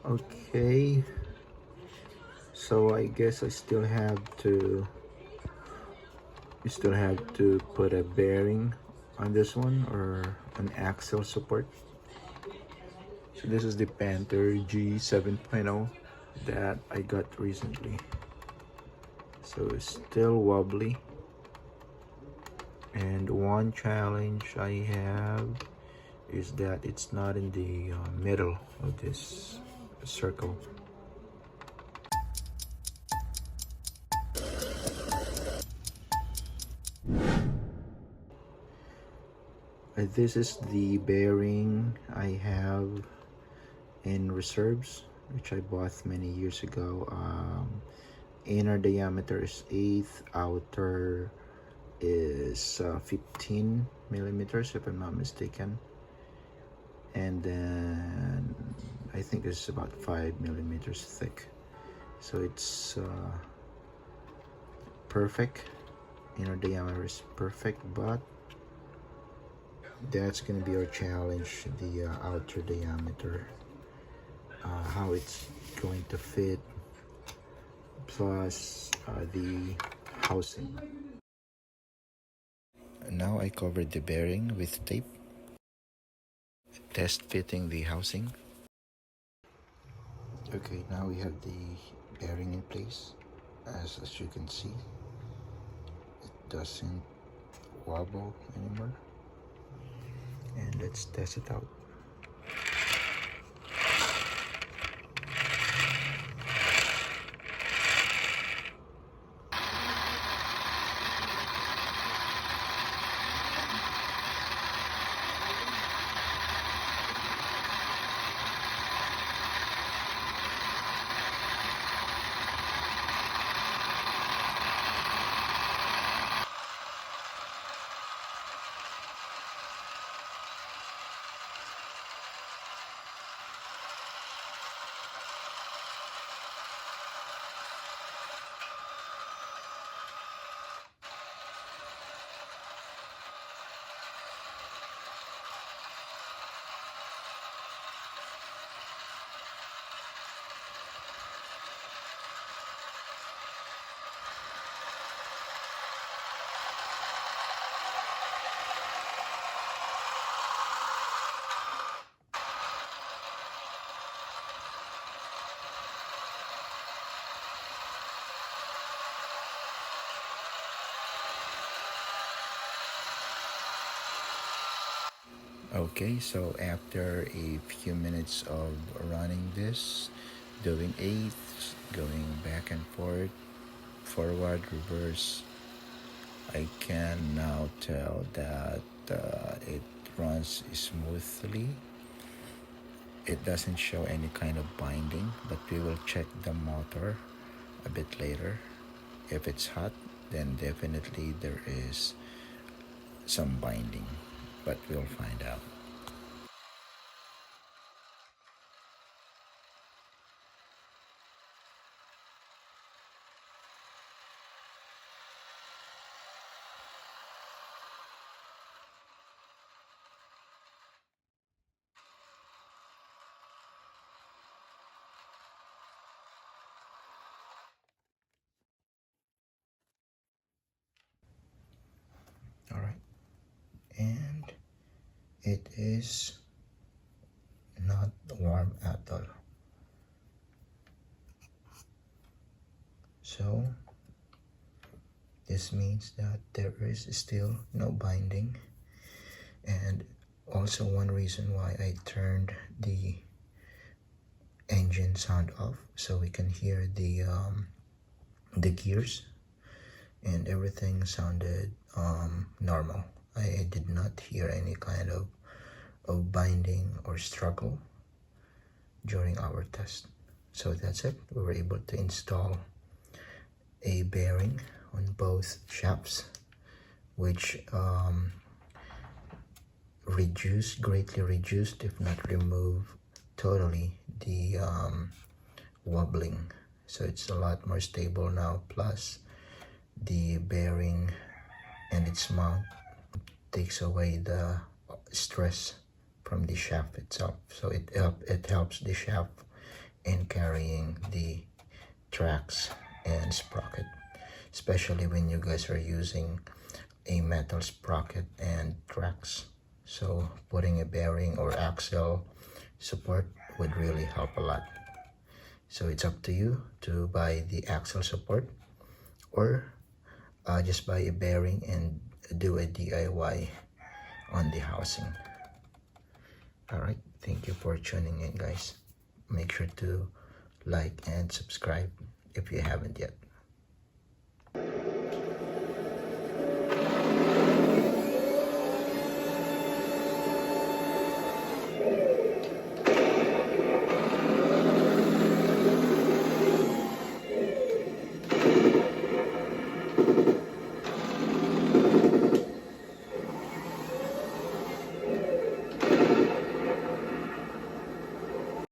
Okay, so I guess I still have to put a bearing on this one, or an axle support. So this is the Panther G 7.0 that I got recently. So it's still wobbly, and one challenge I have is that it's not in the middle of this circle. This is the bearing I have in reserves, which I bought many years ago. Inner diameter is 8th, outer is 15 millimeters if I'm not mistaken, and then I think it's about 5 millimeters thick, so it's perfect. Inner diameter is perfect, but that's gonna be our challenge, the outer diameter, how it's going to fit, plus the housing. Now I covered the bearing with tape, test fitting the housing. Okay, now we have the bearing in place. As you can see, it doesn't wobble anymore. And let's test it out. Okay, so after a few minutes of running this, doing eighths, going back and forth, forward, reverse, I can now tell that it runs smoothly. It doesn't show any kind of binding, but we will check the motor a bit later. If it's hot, then definitely there is some binding, but we'll find out. All right, and it is not warm at all. So this means that there is still no binding, and also one reason why I turned the engine sound off, so we can hear the gears, and everything sounded normal. I did not hear any kind of binding or struggle during our test. So that's it. We were able to install a bearing on both shafts, which greatly reduced, if not removed totally, the wobbling. So it's a lot more stable now, plus the bearing and its mount takes away the stress from the shaft itself. So it helps the shaft in carrying the tracks and sprocket, especially when you guys are using a metal sprocket and tracks. So putting a bearing or axle support would really help a lot. So it's up to you to buy the axle support, or just buy a bearing and do a DIY on the housing. Alright, thank you for tuning in, guys. Make sure to like and subscribe if you haven't yet.